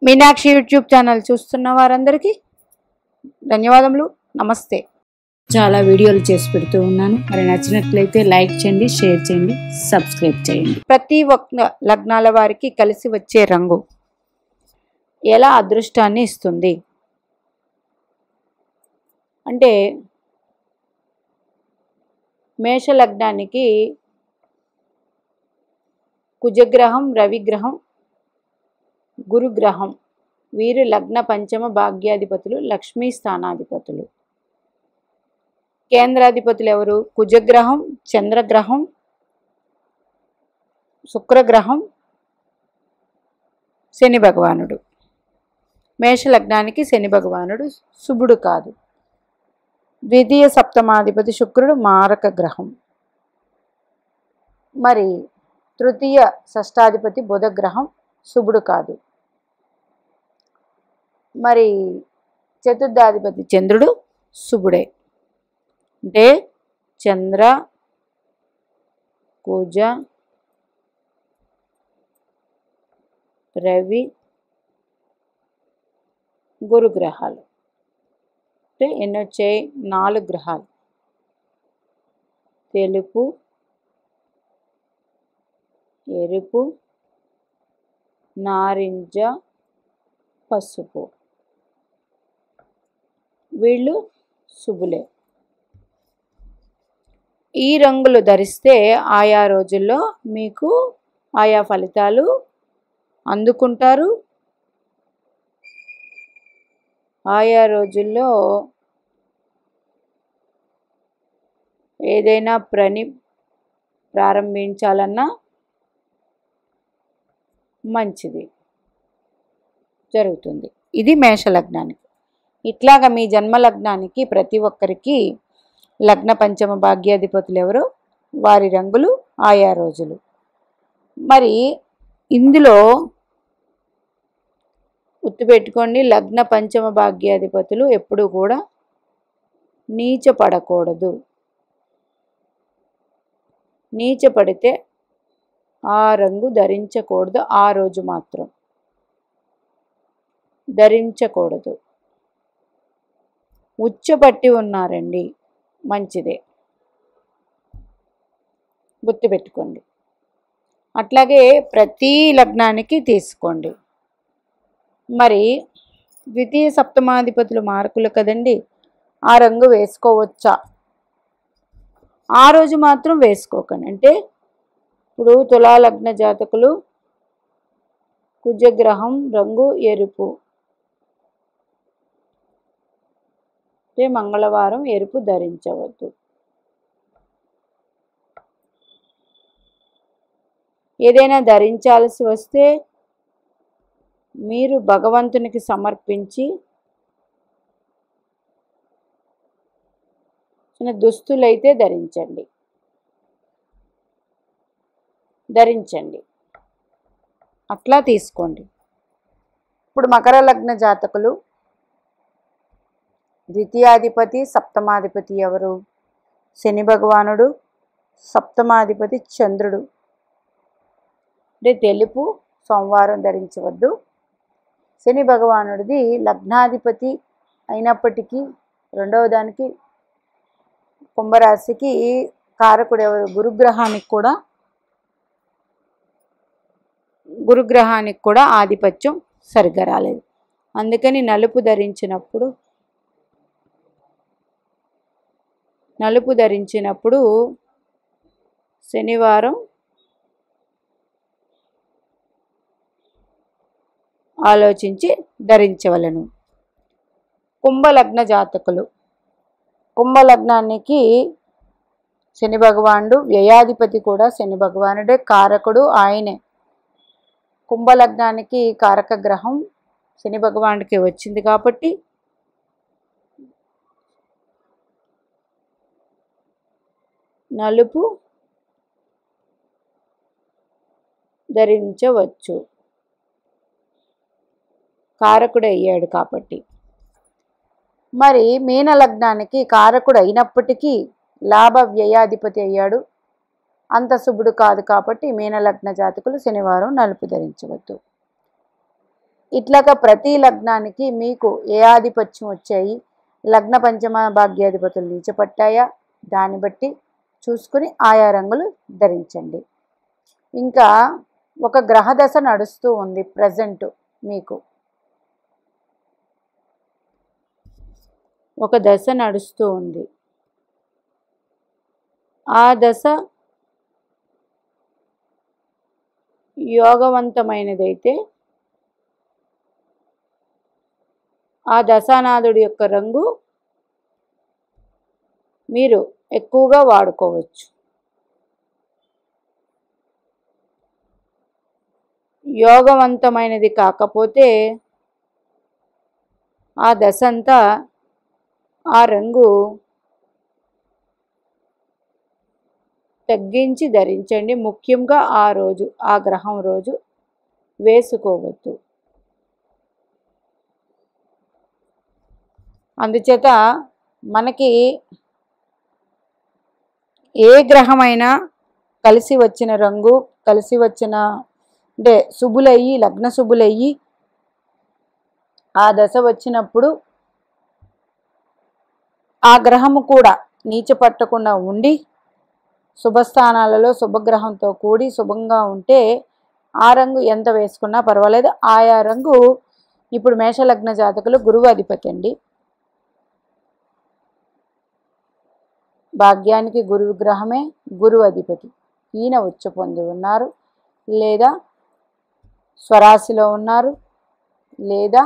Meenakshi YouTube channel చూస్తున్న వారందరికీ ధన్యవాదములు. నమస్తే. చాలా వీడియోలు చేసి పెడుతూ ఉన్నాను. మరి నచ్చినట్లయితే లైక్ చేయండి, షేర్ చేయండి, సబ్స్క్రైబ్ చేయండి. ప్రతి ఒక్క లగ్నాల వారికి కలిసి వచ్చే రంగు ఎలా అదృష్టాన్ని ఇస్తుంది అంటే, మేష లగ్నానికి కుజగ్రహం, రవిగ్రహం, గురుగ్రహం వీరు లగ్న పంచమ భాగ్యాధిపతులు, లక్ష్మీ స్థానాధిపతులు. కేంద్రాధిపతులు ఎవరు? కుజగ్రహం, చంద్రగ్రహం, శుక్రగ్రహం, శని భగవానుడు. మేష లగ్నానికి శని భగవానుడు శుభుడు కాదు. ద్వితీయ సప్తమాధిపతి శుక్రుడు మారక గ్రహం. మరి తృతీయ షష్టాధిపతి బుధగ్రహం శుభుడు కాదు. మరి చతుర్థాధిపతి చంద్రుడు శుభుడే. అంటే చంద్ర, కుజ, రవి, గురుగ్రహాలు. అంటే ఎన్ని వచ్చాయి? 4 గ్రహాలు. తెలుపు, ఎరుపు, నారింజ, పసుపు. వీళ్ళు శుభులే. ఈ రంగులు ధరిస్తే ఆయా రోజుల్లో మీకు ఆయా ఫలితాలు అందుకుంటారు. ఆయా రోజుల్లో ఏదైనా ప్రారంభించాలన్నా మంచిది జరుగుతుంది. ఇది మేషలగ్నానికి. ఇట్లాగా మీ జన్మ లగ్నానికి ప్రతి ఒక్కరికి లగ్న పంచమ భాగ్యాధిపతులు ఎవరో వారి రంగులు ఆయా రోజులు. మరి ఇందులో గుర్తుపెట్టుకోండి, లగ్న పంచమ భాగ్యాధిపతులు ఎప్పుడూ కూడా నీచపడకూడదు. నీచపడితే ఆ రంగు ధరించకూడదు. ఆ రోజు మాత్రం ధరించకూడదు. ఉచ్చపట్టి ఉన్నారండి, మంచిదే, గుర్తుపెట్టుకోండి. అట్లాగే ప్రతి లగ్నానికి తీసుకోండి. మరి ద్వితీయ సప్తమాధిపతులు మార్కులు కదండి, ఆ రంగు వేసుకోవచ్చా? ఆ రోజు మాత్రం వేసుకోకండి. అంటే ఇప్పుడు తులా లగ్న జాతకులు కుజగ్రహం రంగు ఎరుపు, అంటే మంగళవారం ఎరుపు ధరించవద్దు. ఏదైనా ధరించాల్సి వస్తే మీరు భగవంతునికి సమర్పించి చిన్న దుస్తులైతే ధరించండి. అట్లా తీసుకోండి. ఇప్పుడు మకర లగ్న జాతకులు ద్వితీయాధిపతి సప్తమాధిపతి ఎవరు? శని భగవానుడు. సప్తమాధిపతి చంద్రుడు. అంటే తెలుపు సోమవారం ధరించవద్దు. శని భగవానుడిది లగ్నాధిపతి అయినప్పటికీ రెండవ దానికి కుంభరాశికి కారకుడు ఎవరు? గురుగ్రహానికి కూడా ఆధిపత్యం సరిగ్గా రాలేదు. అందుకని నలుపు ధరించినప్పుడు శనివారం ఆలోచించి ధరించవలను. కుంభలగ్న జాతకులు, కుంభలగ్నానికి శని భగవానుడు వ్యయాధిపతి కూడా శని భగవానుడే, కారకుడు ఆయనే. కుంభలగ్నానికి కారక గ్రహం శని భగవానుడికి వచ్చింది కాబట్టి నలుపు ధరించవచ్చు, కారకుడు అయ్యాడు కాబట్టి. మరి మీన లగ్నానికి కారకుడు అయినప్పటికీ లాభ వ్యయాధిపతి అయ్యాడు, అంత శుభుడు కాదు కాబట్టి మీన లగ్న జాతకులు శనివారం నలుపు ధరించవద్దు. ఇట్లాగా ప్రతి లగ్నానికి మీకు ఏ ఆధిపత్యం వచ్చాయి, లగ్న పంచమ భాగ్యాధిపతులు నీచపట్టాయా, దాన్ని బట్టి చూసుకుని ఆయా రంగులు ధరించండి. ఇంకా ఒక గ్రహదశ నడుస్తూ ఉంది ప్రజెంట్. మీకు ఒక దశ నడుస్తూ ఉంది. ఆ దశ యోగవంతమైనదైతే ఆ దశానాథుడి యొక్క రంగు మీరు ఎక్కువగా వాడుకోవచ్చు. యోగవంతమైనది కాకపోతే ఆ దశ అంతా ఆ రంగు తగ్గించి ధరించండి. ముఖ్యంగా ఆ రోజు, ఆ గ్రహం రోజు వేసుకోవద్దు. అందుచేత మనకి ఏ గ్రహమైనా కలిసి వచ్చిన రంగు, కలిసి వచ్చిన అంటే శుభులయ్యి, లగ్న శుభులయ్యి ఆ దశ వచ్చినప్పుడు ఆ గ్రహము కూడా నీచ పట్టకుండా ఉండి శుభస్థానాలలో శుభగ్రహంతో కూడి శుభంగా ఉంటే ఆ రంగు ఎంత వేసుకున్నా పర్వాలేదు. ఆయా రంగు ఇప్పుడు మేషలగ్న జాతకులు గురువు అధిపతి అండి. భాగ్యానికి గురువు గ్రహమే గురువు అధిపతి. ఈయన ఉచ్చ పొంది ఉన్నారు, లేదా స్వరాశిలో ఉన్నారు, లేదా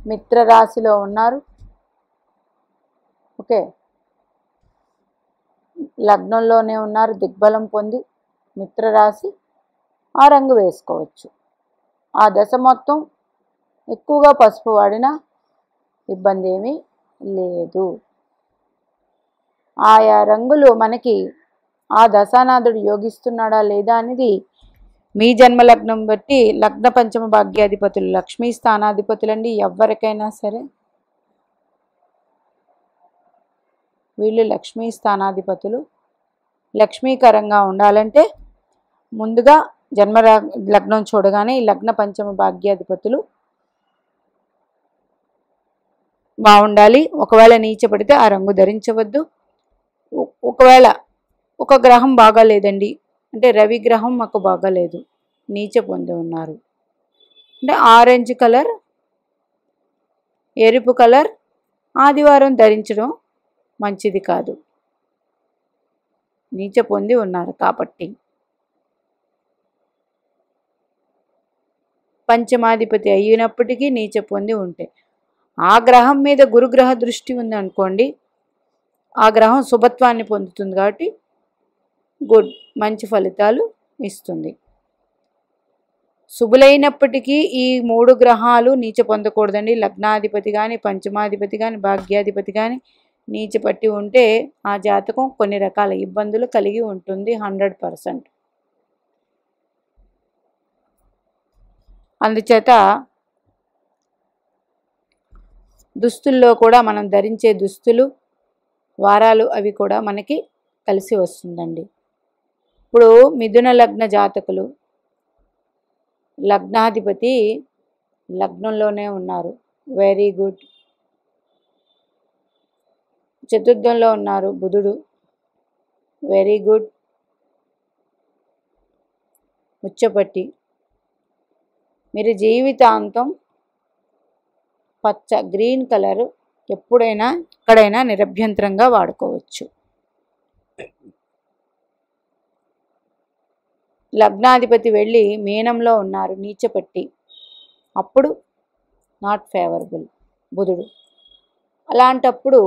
మిత్రరాశిలో ఉన్నారు. ఓకే, లగ్నంలోనే ఉన్నారు, దిగ్బలం పొంది మిత్రరాశి, ఆ రంగు వేసుకోవచ్చు. ఆ దశ మొత్తం ఎక్కువగా పసుపు వాడినా ఇబ్బంది ఏమీ లేదు. ఆయా రంగులు మనకి ఆ దశానాథుడు యోగిస్తున్నాడా లేదా అనేది మీ జన్మలగ్నం బట్టి లగ్న పంచమ భాగ్యాధిపతులు లక్ష్మీ స్థానాధిపతులండి. ఎవరికైనా సరే వీళ్ళు లక్ష్మీ స్థానాధిపతులు. లక్ష్మీకరంగా ఉండాలంటే ముందుగా జన్మ లగ్నం చూడగానే ఈ లగ్న పంచమ భాగ్యాధిపతులు బాగుండాలి. ఒకవేళ నీచపడితే ఆ రంగు ధరించవద్దు. ఒకవేళ ఒక గ్రహం బాగాలేదండి అంటే రవి గ్రహం మాకు బాగాలేదు, నీచ పొంది ఉన్నారు అంటే ఆరెంజ్ కలర్, ఎరుపు కలర్ ఆదివారం ధరించడం మంచిది కాదు, నీచ పొంది ఉన్నారు కాబట్టి. పంచమాధిపతి అయినప్పటికీ నీచ పొంది ఉంటే ఆ గ్రహం మీద గురుగ్రహ దృష్టి ఉంది అనుకోండి, ఆ గ్రహం శుభత్వాన్ని పొందుతుంది కాబట్టి గుడ్, మంచి ఫలితాలు ఇస్తుంది. శుభులైనప్పటికీ ఈ 3 గ్రహాలు నీచ పొందకూడదండి. లగ్నాధిపతి కానీ, పంచమాధిపతి కానీ, భాగ్యాధిపతి కానీ నీచ పట్టి ఉంటే ఆ జాతకం కొన్ని రకాల ఇబ్బందులు కలిగి ఉంటుంది 100%. అందుచేత దుస్తుల్లో కూడా మనం ధరించే దుస్తులు, వారాలు అవి కూడా మనకి కలిసి వస్తుందండి. ఇప్పుడు మిథున లగ్న జాతకులు లగ్నాధిపతి లగ్నంలోనే ఉన్నారు, వెరీ గుడ్. చతుర్థంలో ఉన్నారు బుధుడు, వెరీ గుడ్. ఉచ్చపట్టి మీరు జీవితాంతం పచ్చ గ్రీన్ కలర్ ఎప్పుడైనా ఎక్కడైనా నిరభ్యంతరంగా వాడుకోవచ్చు. లగ్నాధిపతి వెళ్ళి మీనంలో ఉన్నారు నీచపట్టి, అప్పుడు నాట్ ఫేవరబుల్ బుధుడు. అలాంటప్పుడు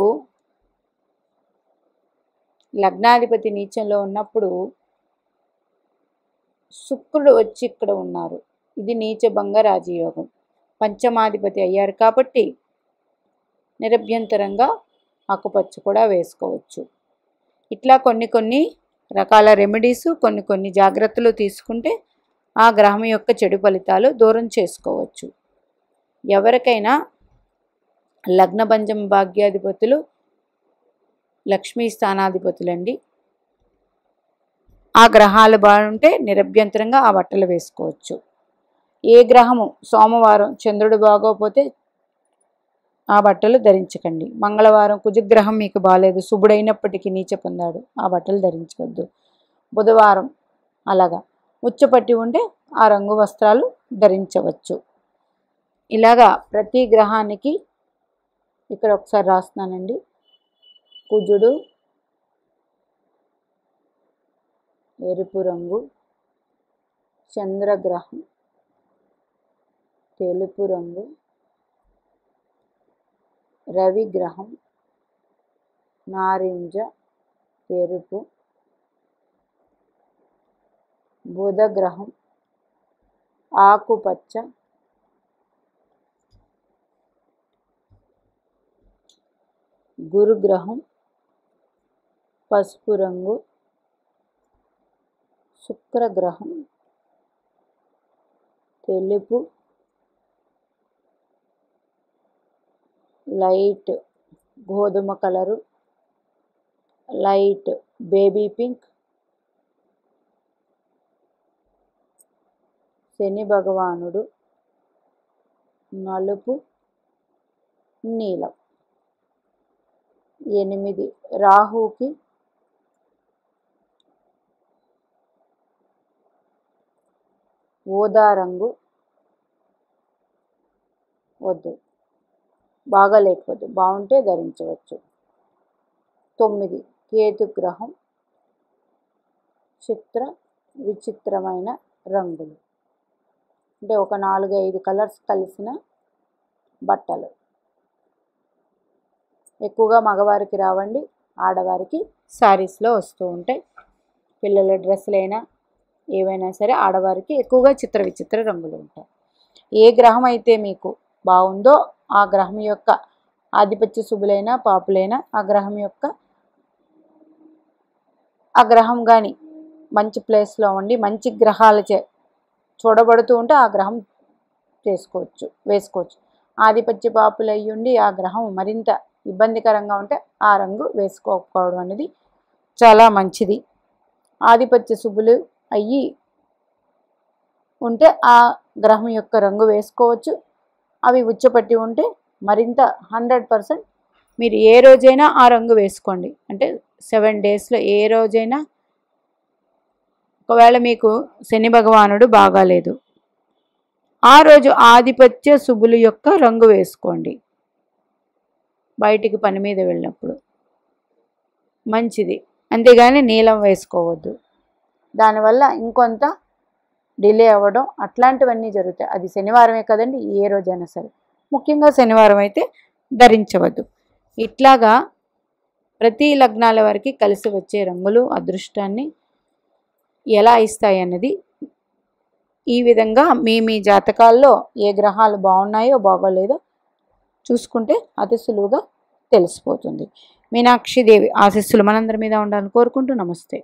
లగ్నాధిపతి నీచంలో ఉన్నప్పుడు శుక్రుడు వచ్చి ఇక్కడ ఉన్నారు, ఇది నీచభంగ రాజయోగం. పంచమాధిపతి అయ్యారు కాబట్టి నిరభ్యంతరంగా ఆకుపచ్చ కూడా వేసుకోవచ్చు. ఇట్లా కొన్ని రకాల రెమెడీస్, కొన్ని జాగ్రత్తలు తీసుకుంటే ఆ గ్రహం యొక్క చెడు ఫలితాలు దూరం చేసుకోవచ్చు. ఎవరికైనా లగ్న పంచమ భాగ్యాధిపతులు లక్ష్మీ స్థానాధిపతులండి. ఆ గ్రహాలు బాగుంటే నిరభ్యంతరంగా ఆ బట్టలు వేసుకోవచ్చు. ఏ గ్రహము సోమవారం చంద్రుడు బాగోపోతే ఆ బట్టలు ధరించకండి. మంగళవారం కుజగ్రహం మీకు బాగాలేదు, శుభుడైనప్పటికీ నీచ పొందాడు, ఆ బట్టలు ధరించవద్దు. బుధవారం అలాగా ఉచ్చపట్టి ఉంటే ఆ రంగు వస్త్రాలు ధరించవచ్చు. ఇలాగా ప్రతి గ్రహానికి ఇక్కడ ఒకసారి రాస్తున్నానండి. కుజుడు ఎరుపు రంగు, చంద్రగ్రహం తెలుపు రంగు, రవి గ్రహం నారింజ ఎరుపు, బుధ గ్రహం ఆకుపచ్చ, గురుగ్రహం పసుపు రంగు, శుక్రగ్రహం తెలుపు లైట్ గోధుమ కలరు, లైట్ బేబీ పింక్, శని భగవానుడు నలుపు నీలం. 8 రాహుకి ఊదా రంగు వద్దు, బాగా లేకపోతే, బాగుంటే ధరించవచ్చు. 9 కేతుగ్రహం విచిత్రమైన రంగులు, అంటే ఒక 4-5 కలర్స్ కలిసిన బట్టలు. ఎక్కువగా మగవారికి రావండి, ఆడవారికి శారీస్లో వస్తూ ఉంటాయి. పిల్లల డ్రెస్సులైనా ఏవైనా సరే ఆడవారికి ఎక్కువగా విచిత్ర రంగులు ఉంటాయి. ఏ గ్రహం అయితే మీకు బాగుందో ఆ గ్రహం యొక్క ఆధిపత్య శుభులైనా పాపులైనా ఆ గ్రహం కానీ మంచి ప్లేస్లో ఉండి మంచి గ్రహాలచే చూడబడుతూ ఉంటే ఆ గ్రహం వేసుకోవచ్చు. ఆధిపత్య పాపులు అయ్యుండి ఆ గ్రహం మరింత ఇబ్బందికరంగా ఉంటే ఆ రంగు వేసుకోకపోవడం అనేది చాలా మంచిది. ఆధిపత్య శుభులు అయ్యి ఉంటే ఆ గ్రహం యొక్క రంగు వేసుకోవచ్చు. అవి ఉచ్చపట్టి ఉంటే మరింత 100% మీరు ఏ రోజైనా ఆ రంగు వేసుకోండి. అంటే 7 డేస్లో ఏ రోజైనా, ఒకవేళ మీకు శని భగవానుడు బాగాలేదు ఆ రోజు ఆధిపత్య శుభులు యొక్క రంగు వేసుకోండి. బయటికి పని మీద వెళ్ళినప్పుడు మంచిది, అంతేగాని నీలం వేసుకోవద్దు. దానివల్ల ఇంకొంత డిలే అవ్వడం అట్లాంటివన్నీ జరుగుతాయి. అది శనివారమే కదండి, ఏ రోజైనా సరే, ముఖ్యంగా శనివారం అయితే ధరించవద్దు. ఇట్లాగా ప్రతి లగ్నాల వారికి కలిసి వచ్చే రంగులు అదృష్టాన్ని ఎలా ఇస్తాయి అన్నది ఈ విధంగా మీ జాతకాల్లో ఏ గ్రహాలు బాగున్నాయో బాగోలేదో చూసుకుంటే అతి సులువుగా తెలిసిపోతుంది. మీనాక్షి దేవి ఆశీస్సులు మనందరి మీద ఉండాలని కోరుకుంటూ నమస్తే.